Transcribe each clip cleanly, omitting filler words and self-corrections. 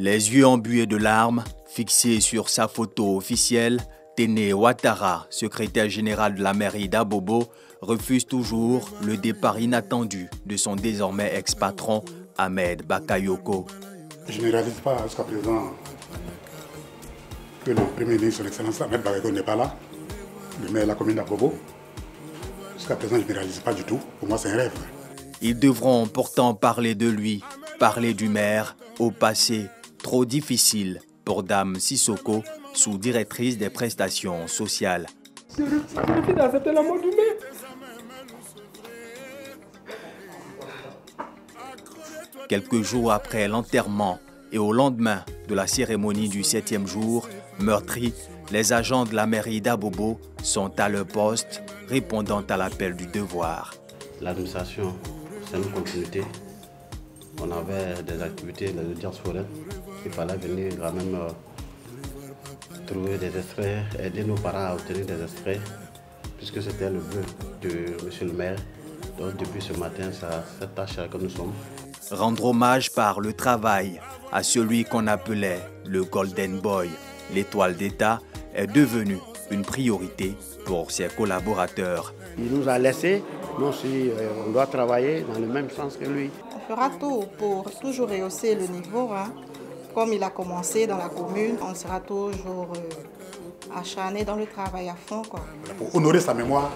Les yeux embués de larmes, fixés sur sa photo officielle, Téné Ouattara, secrétaire général de la mairie d'Abobo, refuse toujours le départ inattendu de son désormais ex-patron, Ahmed Bakayoko. Je ne réalise pas jusqu'à présent que le Premier ministre, son Excellence Ahmed Bakayoko, n'est pas là, le maire de la commune d'Abobo. Jusqu'à présent, je ne réalise pas du tout. Pour moi, c'est un rêve. Ils devront pourtant parler de lui, parler du maire, au passé trop difficile pour Dame Sissoko, sous-directrice des prestations sociales. Je refuse d'accepter la mort du maire. Quelques jours après l'enterrement et au lendemain de la cérémonie du 7e jour, meurtris, les agents de la mairie d'Abobo sont à leur poste, répondant à l'appel du devoir. L'administration, c'est une continuité. On avait des activités, des audiences foraines. Il fallait venir quand même trouver des extraits, aider nos parents à obtenir des extraits, puisque c'était le vœu de monsieur le maire. Donc depuis ce matin, c'est cette tâche que nous sommes. Rendre hommage par le travail à celui qu'on appelait le Golden Boy, l'étoile d'État, est devenu une priorité pour ses collaborateurs. Il nous a laissé, nous aussi, on doit travailler dans le même sens que lui. On fera tout pour toujours rehausser le niveau. Comme il a commencé dans la commune, on sera toujours acharné dans le travail à fond. Pour honorer sa mémoire,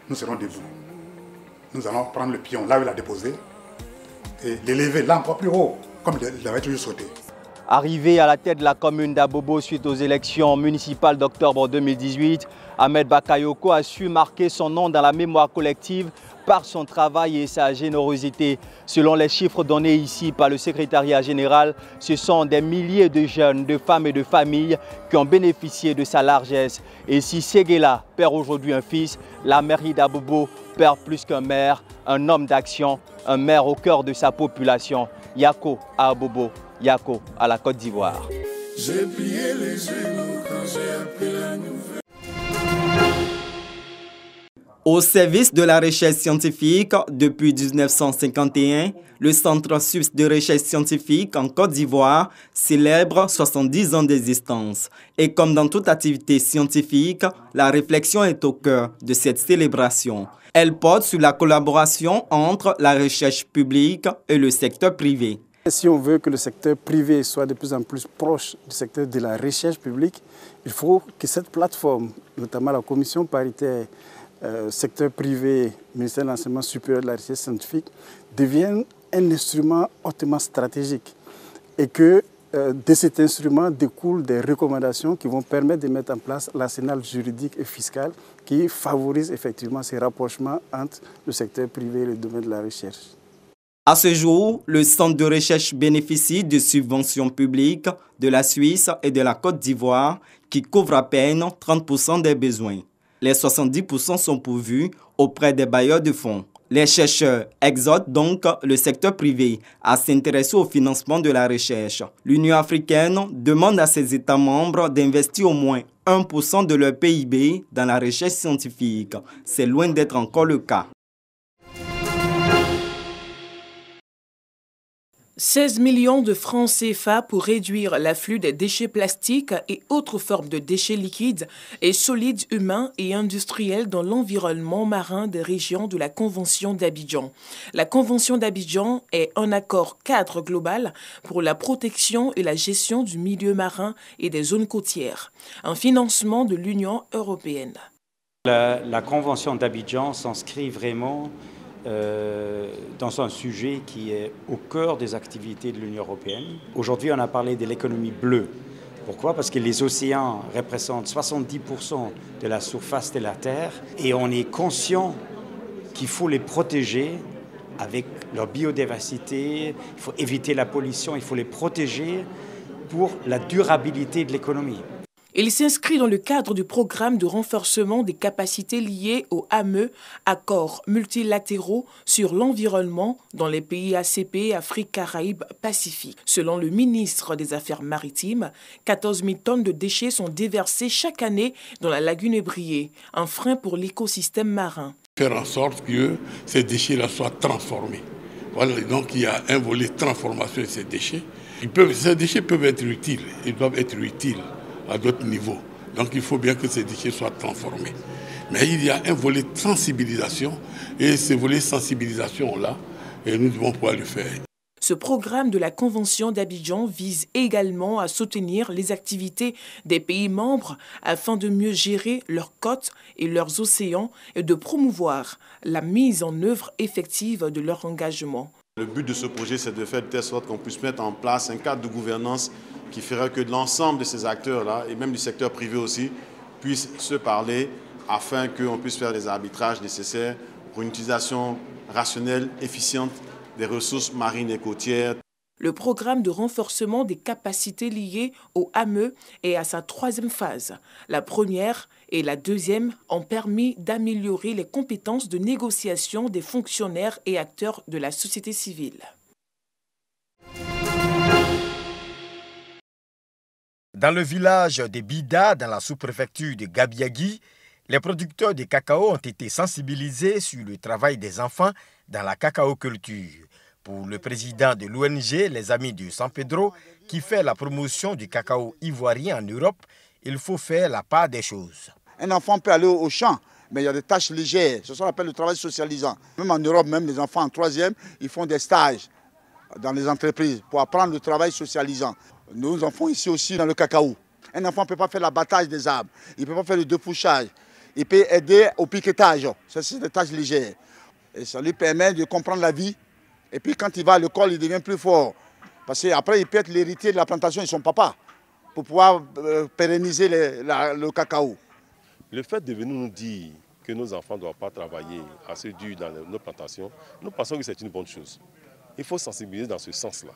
nous serons debout. Nous allons prendre le pion là où il a déposé et l'élever là encore plus haut, comme il avait toujours sauté. Arrivé à la tête de la commune d'Abobo suite aux élections municipales d'octobre 2018, Ahmed Bakayoko a su marquer son nom dans la mémoire collective par son travail et sa générosité. Selon les chiffres donnés ici par le secrétariat général, ce sont des milliers de jeunes, de femmes et de familles qui ont bénéficié de sa largesse. Et si Séguéla perd aujourd'hui un fils, la mairie d'Abobo perd plus qu'un maire, un homme d'action, un maire au cœur de sa population. Yako à Abobo, Yako à la Côte d'Ivoire. J'ai plié les genoux quand j'ai appris la nouvelle. Au service de la recherche scientifique, depuis 1951, le Centre suisse de recherche scientifique en Côte d'Ivoire célèbre 70 ans d'existence. Et comme dans toute activité scientifique, la réflexion est au cœur de cette célébration. Elle porte sur la collaboration entre la recherche publique et le secteur privé. Si on veut que le secteur privé soit de plus en plus proche du secteur de la recherche publique, il faut que cette plateforme, notamment la commission paritaire secteur privé, ministère de l'enseignement supérieur de la recherche scientifique, devienne un instrument hautement stratégique et que de cet instrument découlent des recommandations qui vont permettre de mettre en place l'arsenal juridique et fiscal qui favorise effectivement ces rapprochements entre le secteur privé et le domaine de la recherche. À ce jour, le centre de recherche bénéficie de subventions publiques de la Suisse et de la Côte d'Ivoire qui couvrent à peine 30% des besoins. Les 70% sont pourvus auprès des bailleurs de fonds. Les chercheurs exhortent donc le secteur privé à s'intéresser au financement de la recherche. L'Union africaine demande à ses États membres d'investir au moins 1% de leur PIB dans la recherche scientifique. C'est loin d'être encore le cas. 16 millions de francs CFA pour réduire l'afflux des déchets plastiques et autres formes de déchets liquides et solides humains et industriels dans l'environnement marin des régions de la Convention d'Abidjan. La Convention d'Abidjan est un accord cadre global pour la protection et la gestion du milieu marin et des zones côtières, un financement de l'Union européenne. La Convention d'Abidjan s'inscrit vraiment dans un sujet qui est au cœur des activités de l'Union européenne. Aujourd'hui, on a parlé de l'économie bleue. Pourquoi? Parce que les océans représentent 70% de la surface de la Terre et on est conscient qu'il faut les protéger avec leur biodiversité, il faut éviter la pollution, il faut les protéger pour la durabilité de l'économie. Il s'inscrit dans le cadre du programme de renforcement des capacités liées au AME, accords multilatéraux sur l'environnement dans les pays ACP, Afrique, Caraïbes, Pacifique. Selon le ministre des Affaires maritimes, 14 000 tonnes de déchets sont déversées chaque année dans la lagune ébriée, un frein pour l'écosystème marin. Faire en sorte que ces déchets-là soient transformés. Voilà, donc il y a un volet transformation de ces déchets. Ces déchets peuvent être utiles, ils doivent être utiles à d'autres niveaux. Donc il faut bien que ces déchets soient transformés. Mais il y a un volet de sensibilisation et ce volet de sensibilisation-là, nous devons pouvoir le faire. Ce programme de la Convention d'Abidjan vise également à soutenir les activités des pays membres afin de mieux gérer leurs côtes et leurs océans et de promouvoir la mise en œuvre effective de leur engagement. Le but de ce projet, c'est de faire de telle sorte qu'on puisse mettre en place un cadre de gouvernance qui fera que l'ensemble de ces acteurs-là, et même du secteur privé aussi, puissent se parler afin qu'on puisse faire les arbitrages nécessaires pour une utilisation rationnelle, efficiente des ressources marines et côtières. Le programme de renforcement des capacités liées au AME est à sa 3e phase. La première et la 2e ont permis d'améliorer les compétences de négociation des fonctionnaires et acteurs de la société civile. Dans le village de Bida, dans la sous-préfecture de Gabiagui, les producteurs de cacao ont été sensibilisés sur le travail des enfants dans la cacaoculture. Pour le président de l'ONG Les Amis de San Pedro, qui fait la promotion du cacao ivoirien en Europe, il faut faire la part des choses. Un enfant peut aller au champ, mais il y a des tâches légères. C'est ce qu'on appelle le travail socialisant. Même en Europe, même les enfants en 3e, ils font des stages dans les entreprises pour apprendre le travail socialisant. Nous en faisons ici aussi dans le cacao. Un enfant ne peut pas faire l'abattage des arbres, il ne peut pas faire le dépouchage, il peut aider au piquetage. Ça, c'est des tâches légères. Et ça lui permet de comprendre la vie. Et puis quand il va à l'école, il devient plus fort. Parce qu'après, il peut être l'héritier de la plantation de son papa pour pouvoir pérenniser le cacao. Le fait de venir nous dire que nos enfants ne doivent pas travailler assez dur dans nos plantations, nous pensons que c'est une bonne chose. Il faut sensibiliser dans ce sens-là.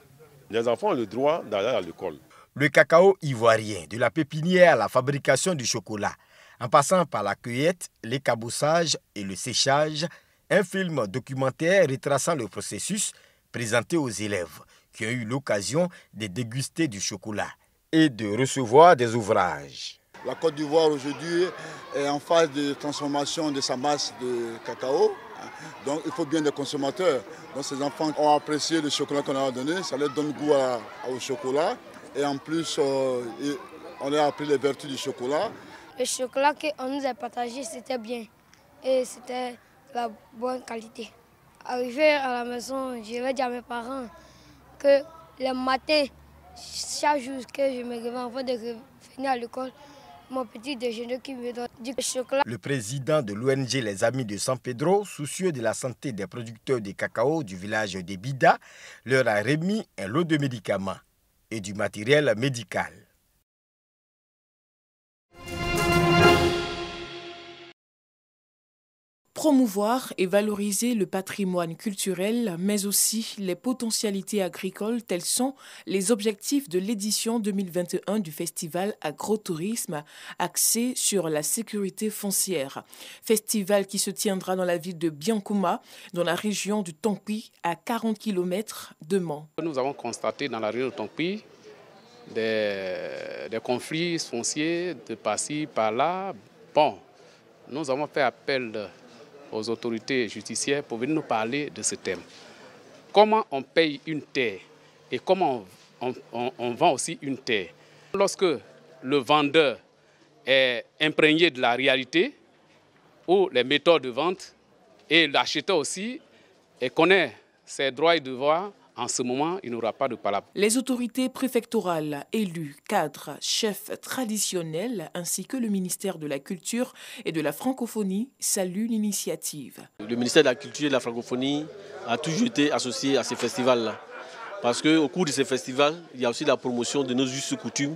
Les enfants ont le droit d'aller à l'école. Le cacao ivoirien, de la pépinière à la fabrication du chocolat, en passant par la cueillette, l'écabossage et le séchage, un film documentaire retraçant le processus présenté aux élèves qui ont eu l'occasion de déguster du chocolat et de recevoir des ouvrages. La Côte d'Ivoire aujourd'hui est en phase de transformation de sa masse de cacao. Donc il faut bien des consommateurs. Donc ces enfants ont apprécié le chocolat qu'on leur a donné, ça leur donne goût au chocolat. Et en plus, on a appris les vertus du chocolat. Le chocolat qu'on nous a partagé, c'était bien. Et c'était de la bonne qualité. Arrivé à la maison, je vais dire à mes parents que le matin, chaque jour que je me réveille avant de revenir à l'école, mon petit déjeuner qui me donne du chocolat. Le président de l'ONG Les Amis de San Pedro, soucieux de la santé des producteurs de cacao du village de Bida, leur a remis un lot de médicaments et du matériel médical. Promouvoir et valoriser le patrimoine culturel, mais aussi les potentialités agricoles, tels sont les objectifs de l'édition 2021 du festival Agrotourisme, axé sur la sécurité foncière. Festival qui se tiendra dans la ville de Biankouma, dans la région du Tongpi, à 40 km de Mans. Nous avons constaté dans la région du Tongpi des conflits fonciers de par-ci, par-là. Bon, nous avons fait appel aux autorités judiciaires pour venir nous parler de ce thème. Comment on paye une terre et comment on vend aussi une terre. Lorsque le vendeur est imprégné de la réalité ou les méthodes de vente et l'acheteur aussi et connaît ses droits et devoirs, en ce moment, il n'aura pas de palabre. Les autorités préfectorales, élus, cadres, chefs traditionnels, ainsi que le ministère de la Culture et de la Francophonie saluent l'initiative. Le ministère de la Culture et de la Francophonie a toujours été associé à ces festivals-là. Parce qu'au cours de ces festivals, il y a aussi la promotion de nos us et coutumes,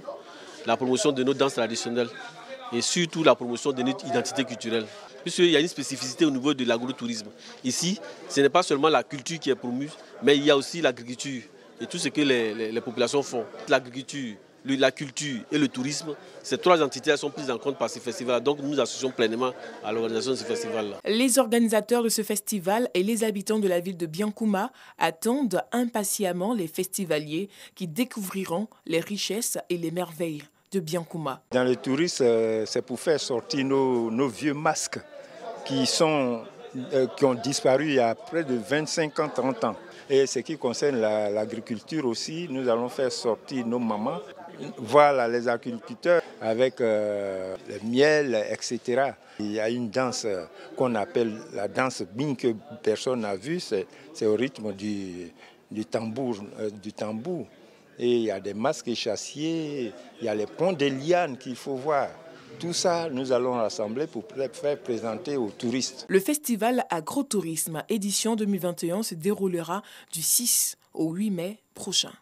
la promotion de nos danses traditionnelles et surtout la promotion de notre identité culturelle. Puisqu'il y a une spécificité au niveau de l'agrotourisme. Ici, ce n'est pas seulement la culture qui est promue, mais il y a aussi l'agriculture et tout ce que les populations font. L'agriculture, la culture et le tourisme, ces trois entités sont prises en compte par ces festivals. Donc nous nous associons pleinement à l'organisation de ce festival-là. Les organisateurs de ce festival et les habitants de la ville de Biankouma attendent impatiemment les festivaliers qui découvriront les richesses et les merveilles de Biankouma. Dans le tourisme, c'est pour faire sortir nos vieux masques qui ont disparu il y a près de 25 ans, 30 ans. Et ce qui concerne l'agriculture aussi, nous allons faire sortir nos mamans, voilà les agriculteurs avec le miel, etc. Il y a une danse qu'on appelle la danse bing que personne n'a vue, c'est au rythme du tambour. Et il y a des masques échassiers, il y a les ponts de lianes qu'il faut voir. Tout ça, nous allons rassembler pour faire présenter aux touristes. Le festival Agrotourisme édition 2021 se déroulera du 6 au 8 mai prochain.